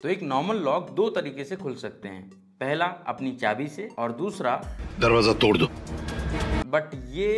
तो एक normal lock दो तरीके से खुल सकते हैं, पहला अपनी चाबी से और दूसरा दरवाजा तोड़ दो। बट ये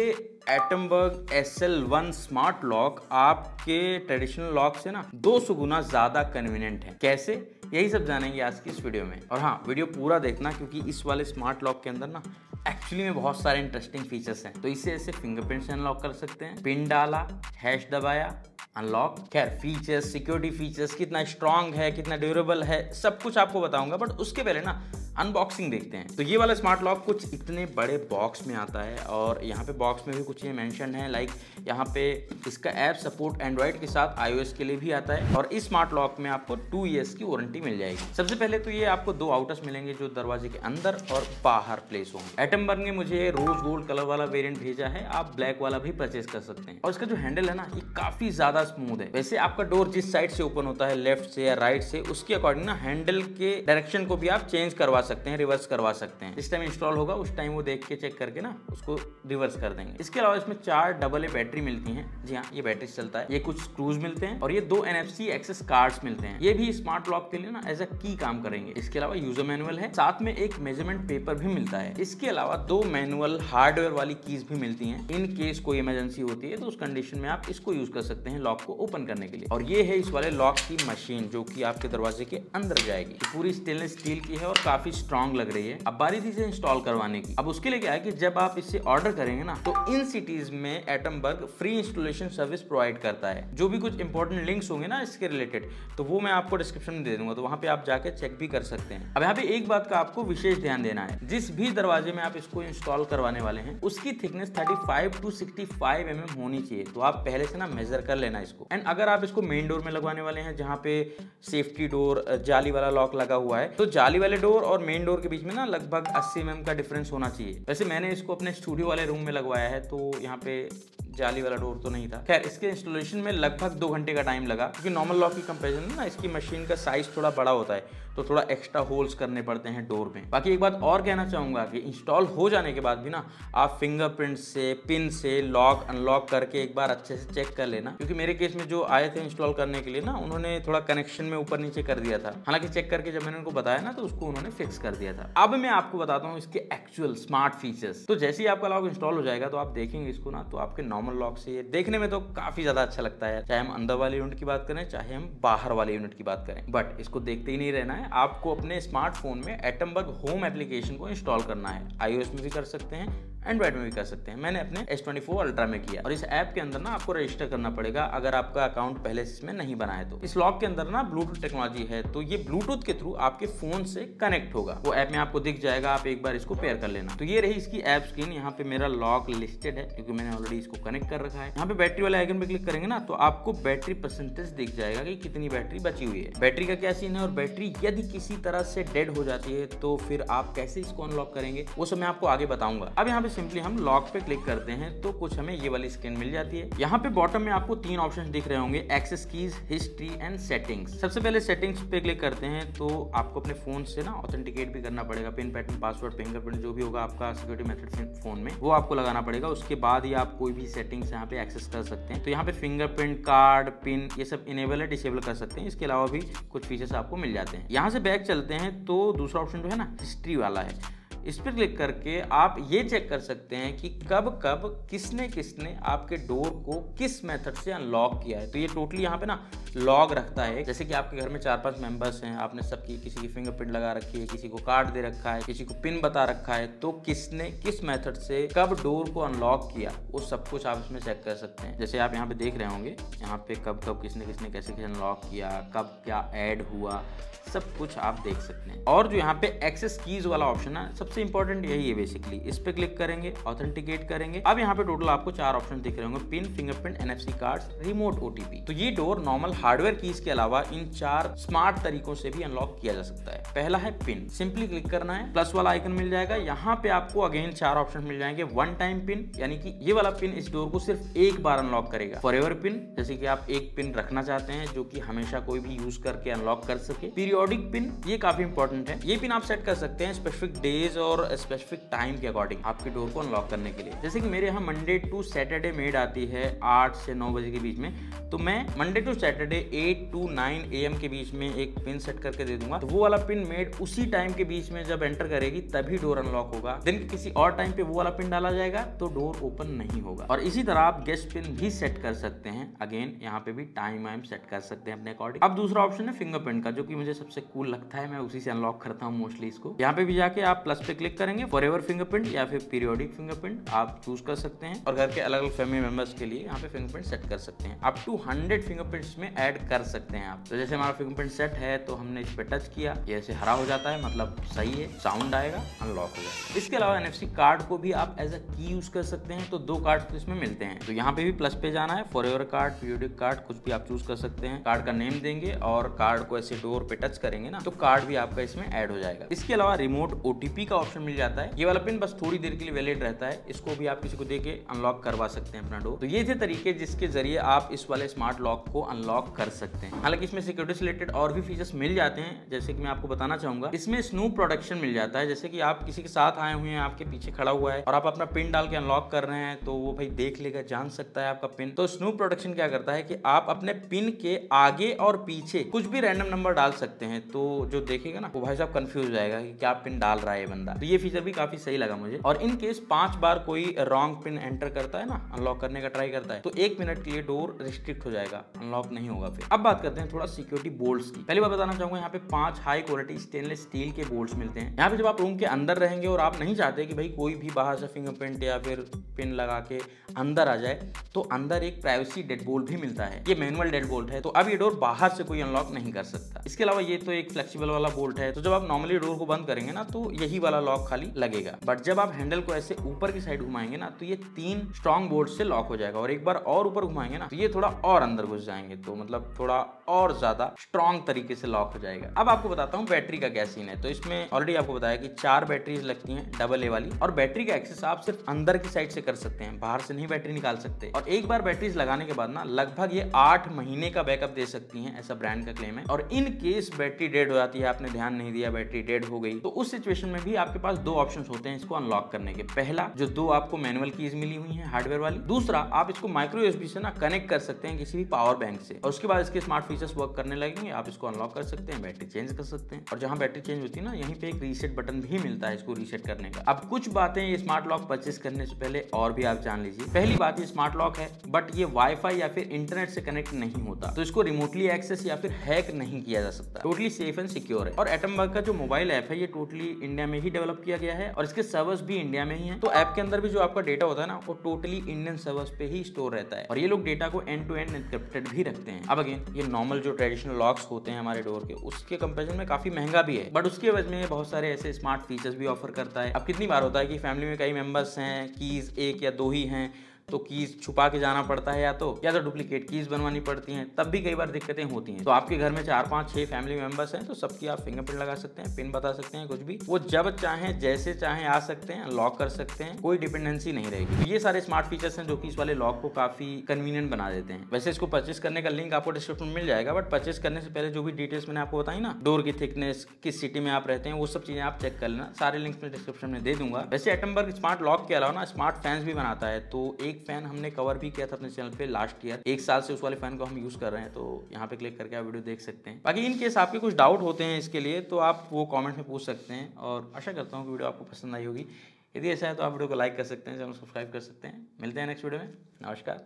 एटमबर्ग SL1 स्मार्ट लॉक आपके ट्रेडिशनल लॉक से ना 200 गुना ज्यादा कन्वीनियंट है। कैसे, यही सब जानेंगे आज की इस वीडियो में। और हाँ, वीडियो पूरा देखना क्योंकि इस वाले स्मार्ट लॉक के अंदर ना एक्चुअली में बहुत सारे इंटरेस्टिंग फीचर्स हैं। तो इसे ऐसे फिंगरप्रिंट से अनलॉक कर सकते हैं, पिन डाला, हैश दबाया, अनलॉक। खैर फीचर्स, सिक्योरिटी फीचर्स कितना स्ट्रांग है, कितना ड्यूरेबल है, सब कुछ आपको बताऊंगा। बट उसके पहले ना अनबॉक्सिंग देखते हैं। तो ये वाला स्मार्ट लॉक कुछ इतने बड़े बॉक्स में आता है और यहाँ पे बॉक्स में भी कुछ ये मेंशन है, लाइक यहाँ पे इसका ऐप सपोर्ट एंड्रॉइड के साथ iOS के लिए भी आता है। और इस स्मार्ट लॉक में आपको 2 ईयर्स की वारंटी मिल जाएगी। सबसे पहले तो ये आपको 2 आउटर्स मिलेंगे जो दरवाजे के अंदर और बाहर प्लेस होंगे। एटमबर्ग ने मुझे रोज गोल्ड कलर वाला वेरिएंट भेजा है, आप ब्लैक वाला भी परचेज कर सकते हैं। और इसका जो हैंडल है ना, ये काफी ज्यादा स्मूथ है। वैसे आपका डोर जिस साइड से ओपन होता है, लेफ्ट से या राइट से, उसके अकॉर्डिंग ना हैंडल के डायरेक्शन को भी आप चेंज करवा सकते हैं, रिवर्स करवा सकते हैं। जिस टाइम इंस्टॉल होगा उस टाइम वो देख के चेक करके ना उसको रिवर्स कर देंगे। इसके अलावा इसमें 4 AA बैटरी मिलती हैं। जी हाँ, ये बैटरी चलता है। ये कुछ स्क्रूज मिलते हैं और ये 2 NFC एक्सेस कार्ड्स मिलते हैं। ये भी स्मार्ट लॉक के लिए ना एज अ की काम करेंगे। इसके अलावा यूजर मैनुअल है, साथ में एक मेजरमेंट पेपर भी मिलता है। इसके अलावा 2 मैनुअल हार्डवेयर वाली कीज भी मिलती हैं। इन केस कोई इमरजेंसी होती है तो उस कंडीशन में आप इसको यूज कर सकते हैं लॉक को ओपन करने के लिए। और ये है इस वाले लॉक की मशीन जो कि आपके दरवाजे के अंदर जाएगी। पूरी स्टेनलेस स्टील की है और काफी स्ट्रॉन्ग लग रही है। अब बारी थी इसे इंस्टॉल करवाने की। अब उसके लिए क्या है कि जब आप इसे ऑर्डर करेंगे ना, तो इन सिटीज में Atomberg free installation service provide करता है। जो भी कुछ इंपॉर्टेंट लिंक्स होंगे ना इसके रिलेटेड, तो वो मैं आपको डिस्क्रिप्शन में दे दूंगा, तो वहां पे आप जाके चेक भी कर सकते हैं। अब यहाँ पे एक बात का आपको विशेष ध्यान देना है, जिस भी दरवाजे में आप इसको इंस्टॉल करवाने वाले हैं उसकी थिकनेस 35 to 65 mm होनी चाहिए। तो आप पहले से ना मेजर कर लेना इसको। एंड अगर आप इसको मेन डोर में लगवाने वाले हैं जहाँ पे सेफ्टी डोर जाली वाला लॉक लगा हुआ है, तो जाली वाले डोर और मेन डोर के बीच में ना लगभग 80 mm का डिफरेंस होना चाहिए। वैसे मैंने इसको अपने स्टूडियो वाले रूम में लगवाया है तो यहाँ पे जाली वाला डोर तो नहीं था। खैर इसके इंस्टॉलेशन में लगभग 2 घंटे का टाइम लगा क्योंकि नॉर्मल लॉक की कंपैरिजन में ना इसकी मशीन का साइज थोड़ा बड़ा होता है, तो थोड़ा एक्स्ट्रा होल्स करने पड़ते हैं डोर में। बाकी एक बात और कहना चाहूंगा कि इंस्टॉल हो जाने के बाद भी ना आप फिंगरप्रिंट से, पिन से लॉक अनलॉक करके एक बार अच्छे से चेक कर लेना। क्योंकि मेरे केस में जो आए थे इंस्टॉल करने के लिए ना, उन्होंने थोड़ा कनेक्शन में ऊपर नीचे कर दिया था। हालांकि चेक करके जब मैंने उनको बताया ना तो उसको उन्होंने फिक्स कर दिया था। अब मैं आपको बताता हूँ इसके एक्चुअल स्मार्ट फीचर्स। तो जैसे ही आपका लॉक इंस्टॉल हो जाएगा तो आप देखेंगे इसको ना, तो आपके नॉर्मल लॉक से ये देखने में तो काफी ज्यादा अच्छा लगता है, चाहे हम अंदर वाले यूनिट की बात करें चाहे हम बाहर वाले यूनिट की बात करें। बट इसको देखते ही नहीं रहना है, आपको अपने स्मार्टफोन में एटमबर्ग होम एप्लीकेशन को इंस्टॉल करना है। iOS में भी कर सकते हैं, एंड्रॉइड में भी कर सकते हैं। मैंने अपने S24 अल्ट्रा में किया। और इस ऐप के अंदर ना आपको रजिस्टर करना पड़ेगा अगर आपका अकाउंट पहले से इसमें नहीं बना है तो। इस लॉक के अंदर ना ब्लूटूथ टेक्नोलॉजी है, तो ये ब्लूटूथ के थ्रू आपके फोन से कनेक्ट होगा। वो ऐप में आपको दिख जाएगा, आप एक बार इसको पेयर कर लेना। तो ये रही इसकी ऐप स्क्रीन। यहाँ पे मेरा लॉक लिस्टेड है क्योंकि मैंने ऑलरेडी इसको कनेक्ट कर रखा है। यहाँ पे बैटरी वाले आइकन पे क्लिक करेंगे ना तो आपको बैटरी परसेंटेज दिख जाएगा कि कितनी बैटरी बची हुई है। बैटरी का क्या सीन है और बैटरी यदि किसी तरह से डेड हो जाती है तो फिर आप कैसे इसको अनलॉक करेंगे वो सब मैं आपको आगे बताऊंगा। अब यहाँ पे सिंपली हम लॉक पे क्लिक करते हैं तो कुछ हमें ये वाली स्क्रीन मिल जाती है। यहाँ पे बॉटम में आपको 3 ऑप्शन दिख रहे होंगे, access keys, history and settings. सबसे पहले सेटिंग्स पे क्लिक करते हैं तो आपको अपने फोन से ना ऑथेंटिकेट भी करना पड़ेगा। पिन पैटर्न, पासवर्ड, फिंगरप्रिंट जो भी होगा आपका सिक्योरिटी मेथड फोन में, वो आपको लगाना पड़ेगा। उसके बाद ही आप कोई भी सेटिंग्स यहाँ पे एक्सेस कर सकते हैं। तो यहाँ पे फिंगरप्रिंट, कार्ड, पिन, ये सब इनेबल है, डिसेबल कर सकते हैं। इसके अलावा भी कुछ फीचर्स आपको मिल जाते हैं। यहाँ से बैक चलते हैं तो दूसरा ऑप्शन जो है ना हिस्ट्री वाला है। इस पर क्लिक करके आप ये चेक कर सकते हैं कि कब कब किसने किसने आपके डोर को किस मेथड से अनलॉक किया है। तो ये टोटली यहाँ पे ना लॉग रखता है। जैसे कि आपके घर में 4-5 मेंबर्स हैं, आपने सबकी किसी की फिंगरप्रिंट लगा रखी है, किसी को कार्ड दे रखा है, किसी को पिन बता रखा है, तो किसने किस मेथड से कब डोर को अनलॉक किया वो सब कुछ आप इसमें चेक कर सकते हैं। जैसे आप यहाँ पे देख रहे होंगे, यहाँ पे कब कब किसने किसने कैसे कैसे अनलॉक किया, कब क्या ऐड हुआ, सब कुछ आप देख सकते हैं। और जो यहाँ पे एक्सेस कीज वाला ऑप्शन है, सबसे इंपॉर्टेंट यही है बेसिकली। इस पे क्लिक करेंगे, ऑथेंटिकेट करेंगे। अब यहाँ पे टोटल आपको 4 ऑप्शन दिख रहे होंगे, pin, fingerprint, NFC cards, remote OTP। तो ये डोर नॉर्मल हार्डवेयर कीज के अलावा इन 4 स्मार्ट तरीकों से भी अनलॉक किया जा सकता है। पहला है पिन। सिंपली क्लिक करना है, प्लस वाला आइकन मिल जाएगा। यहाँ पे आपको अगेन 4 ऑप्शन मिल जाएंगे। 1 टाइम पिन, यानी कि ये वाला पिन इस डोर को सिर्फ एक बार अनलॉक करेगा। फॉरएवर पिन, जैसे कि आप एक पिन रखना चाहते हैं जो कि हमेशा कोई भी यूज करके अनलॉक कर सके। पीरियोडिक पीरियोडिक पिन, ये काफी इंपॉर्टेंट है। ये पिन आप सेट कर सकते हैं स्पेसिफिक डेज और स्पेसिफिक टाइम के अकॉर्डिंग आपके डोर को अनलॉक करने के लिए। जैसे कि मेरे यहाँ मंडे टू सैटरडे मेड आती है 8 से 9 बजे के बीच में, तो मैं Monday to Saturday 8 to 9 AM के बीच में एक पिन सेट करके दे दूंगा। तो वो वाला पिन मेड उसी टाइम के बीच में जब एंटर करेगी तभी डोर अनलॉक होगा। दिन के किसी और टाइम पे वो वाला पिन डाला जाएगा तो डोर ओपन नहीं होगा। और इसी तरह आप गेस्ट पिन भी सेट कर सकते हैं। अगेन यहाँ पे भी टाइम वाइम सेट कर सकते हैं अपने अकॉर्डिंग। अब दूसरा ऑप्शन है फिंगरप्रिंट का, जो कि मुझे सबसे कूल लगता है, मैं उसी से अनलॉक करता हूँ मोस्टली इसको। यहाँ पे भी जाके आप प्लस पे क्लिक करेंगे, फॉरएवर फिंगरप्रिंट या फिर पीरियोडिक फिंगरप्रिंट आप चूज कर सकते हैं। और घर के अलग अलग फैमिली मेंबर्स के लिए यहाँ पे फिंगरप्रिंट सेट कर सकते हैं। अप टू 100 फिंगरप्रिंट्स में ऐड कर सकते हैं आप। तो जैसे हमारा फिंगरप्रिंट सेट है तो हमने इस पे टच किया, ये ऐसे हरा हो जाता है, मतलब सही है, साउंड आएगा, अनलॉक हो जाएगा। इसके अलावा NFC कार्ड को भी आप एज अ की यूज कर सकते हैं। तो 2 कार्ड तो इसमें मिलते हैं। तो यहाँ पे भी प्लस पे जाना है, फॉरएवर कार्ड, पीरियोडिक कार्ड, कुछ भी आप चूज कर सकते हैं। कार्ड का नेम देंगे और कार्ड को ऐसे डोर पे टच करेंगे ना, तो कार्ड भी आपका इसमें ऐड हो जाएगा। इसके अलावा रिमोट OTP का ऑप्शन मिल जाता है। ये वाला पिन बस थोड़ी देर के लिए वैलिड रहता है, इसको भी आप किसी को देके अनलॉक करवा सकते हैं अपना डोर। तो ये थे तरीके जिसके जरिए आप इस वाले स्मार्ट लॉक को अनलॉक कर सकते हैं। हालांकि इसमें सिक्योरिटी से रिलेटेड और भी फीचर्स मिल जाते हैं, जैसे कि मैं आपको बताना चाहूंगा। इसमें स्नूप प्रोटेक्शन मिल जाता है। जैसे कि आप किसी के साथ आए हुए हैं, आपके पीछे खड़ा हुआ है और आप अपना पिन डाल के अनलॉक कर रहे हैं, तो वो भाई देख लेगा, जान सकता है आपका पिन। तो स्नूप प्रोटेक्शन क्या करता है कि आप अपने पिन के आगे और पीछे कुछ भी रैंडम नंबर डाल सकते हैं। तो जो देखेगा ना, वो भाई साहब कंफ्यूज हो जाएगा कि क्या पिन डाल रहा है ये बंदा। तो ये फीचर भी काफी सही लगा मुझे। और इन केस 5 बार कोई रॉन्ग पिन एंटर करता है ना, अनलॉक करने का ट्राई करता है, तो 1 मिनट के लिए डोर रिस्ट्रिक्ट हो जाएगा, अनलॉक नहीं होगा फिर। अब बात करते हैं थोड़ा सिक्योरिटी बोल्ट्स की। पहली बात बताना चाहूंगा, यहाँ पे 5 हाई क्वालिटी स्टेनलेस स्टील के बोल्ट्स मिलते हैं। यहाँ पे जब आप रूम के अंदर रहेंगे और आप नहीं चाहते कि भाई कोई भी बाहर से फिंगरप्रिंट या फिर पिन लगा के अंदर आ जाए, तो अंदर एक प्राइवेसी डेड बोल्ट भी मिलता है। ये मैनुअल डेड बोल्ट है, तो अब ये डोर बाहर से कोई अनलॉक नहीं कर सकता। इसके अलावा ये तो एक फ्लेक्सिबल वाला बोल्ट है, तो जब आप नॉर्मली डोर को बंद करेंगे ना, तो यही वाला लॉक खाली लगेगा। बट जब आप हैंडल को ऐसे ऊपर की साइड घुमाएंगे ना, तो ये 3 स्ट्रॉन्ग बोल्ट से लॉक हो जाएगा। और एक बार और ऊपर घुमाएंगे ना, तो ये थोड़ा और अंदर घुस जाएंगे, तो मतलब थोड़ा और ज्यादा स्ट्रॉन्ग तरीके से लॉक हो जाएगा। अब आपको बताता हूँ बैटरी का क्या सीन है। तो इसमें ऑलरेडी आपको बताया कि 4 बैटरीज लगती हैं, AA वाली। और बैटरी का एक्सेस आप सिर्फ अंदर की साइड से कर सकते हैं, बाहर से नहीं बैटरी निकाल सकते। और एक बार बैटरीज लगाने के बाद ना लगभग ये 8 महीने का बैकअप दे सकती हैं, ऐसा ब्रांड का क्लेम है। और इन केस बैटरी डेड हो जाती है, आपने ध्यान नहीं दिया, बैटरी डेड हो गई, तो उस सिचुएशन में भी आपके पास 2 ऑप्शंस होते हैं इसको अनलॉक करने के। पहला, जो 2 आपको मैनुअल कीज मिली हुई हैं हार्डवेयर वाली। दूसरा, आप इसको माइक्रो USB से ना कनेक्ट कर सकते हैं किसी भी पावर बैंक से, और उसके बाद इसके स्मार्ट फीचर्स वर्क करने लगेंगे, आप इसको अनलॉक कर सकते हैं, बैटरी चेंज कर सकते हैं। और जहां बैटरी चेंज होती है ना, यहीं पे एक रीसेट बटन भी मिलता है इसको रीसेट करने का। अब कुछ बातें ये स्मार्ट लॉक परचेस करने से पहले और भी आप जान लीजिए। पहली बात, ये स्मार्ट लॉक है बट ये वाईफाई या फिर इंटरनेट से कनेक्ट नहीं होता, तो इसको रिमोटली एक्सेस या फिर हैक नहीं किया जा सकता। टोटली सेफ एंड सिक्योर है। और एटमबर्ग का जो मोबाइल ऐप है, ये टोटली इंडिया में ही डेवलप किया गया है और इसके सर्वर्स भी इंडिया में ही है। तो ऐप के अंदर भी जो आपका डेटा होता है ना, वो टोटली इंडियन सर्वर्स पे ही स्टोर रहता है। और ये लोग डेटा को एंड टू एंड एन्क्रिप्टेड भी रखते हैं। अब अगेन, ये नॉर्मल जो ट्रेडिशनल लॉक्स होते हैं हमारे डोर के, उसके कंपैरिजन में काफी महंगा भी है, बट उसके एवज में बहुत सारे ऐसे स्मार्ट फीचर्स भी ऑफर करता है। अब कितनी बार होता है कि फैमिली में कई मेंबर्स हैं, कीज 1 या 2 ही हैं, तो कीज छुपा के जाना पड़ता है, या तो डुप्लीकेट कीज बनवानी पड़ती हैं, तब भी कई बार दिक्कतें होती हैं। तो आपके घर में 4, 5, 6 फैमिली मेंबर्स हैं, तो सबकी आप फिंगरप्रिंट लगा सकते हैं, पिन बता सकते हैं, कुछ भी वो जब चाहें जैसे चाहें आ सकते हैं, लॉक कर सकते हैं, कोई डिपेंडेंसी नहीं रहेगी। तो ये सारे स्मार्ट फीचर्स हैं जो कि इस वाले लॉक को काफी कन्वीनियंट बना देते हैं। वैसे इसको परचेस करने का लिंक आपको डिस्क्रिप्शन में मिल जाएगा, बट परचेस करने से पहले जो भी डिटेल्स मैंने आपको बताई ना, डोर की थिकनेस, किस सिटी में आप रहते हैं, वो सब चीजें आप चेक कर लेना। सारे लिंक्स में डिस्क्रिप्शन में दे दूंगा। वैसे एटमबर्ग स्मार्ट लॉक के अलावा ना स्मार्ट फैंस भी बनाता है। तो एक फैन हमने कवर भी किया था अपने चैनल पे लास्ट ईयर, 1 साल से उस वाले फैन को हम यूज कर रहे हैं, तो यहाँ पे क्लिक करके आप वीडियो देख सकते हैं। बाकी इन केस आपके कुछ डाउट होते हैं इसके लिए, तो आप वो कमेंट में पूछ सकते हैं। और आशा करता हूँ कि वीडियो आपको पसंद आई होगी। यदि ऐसा है तो आप वीडियो को लाइक कर सकते हैं, चैनल सब्सक्राइब कर सकते हैं। मिलते हैं नेक्स्ट वीडियो में। नमस्कार।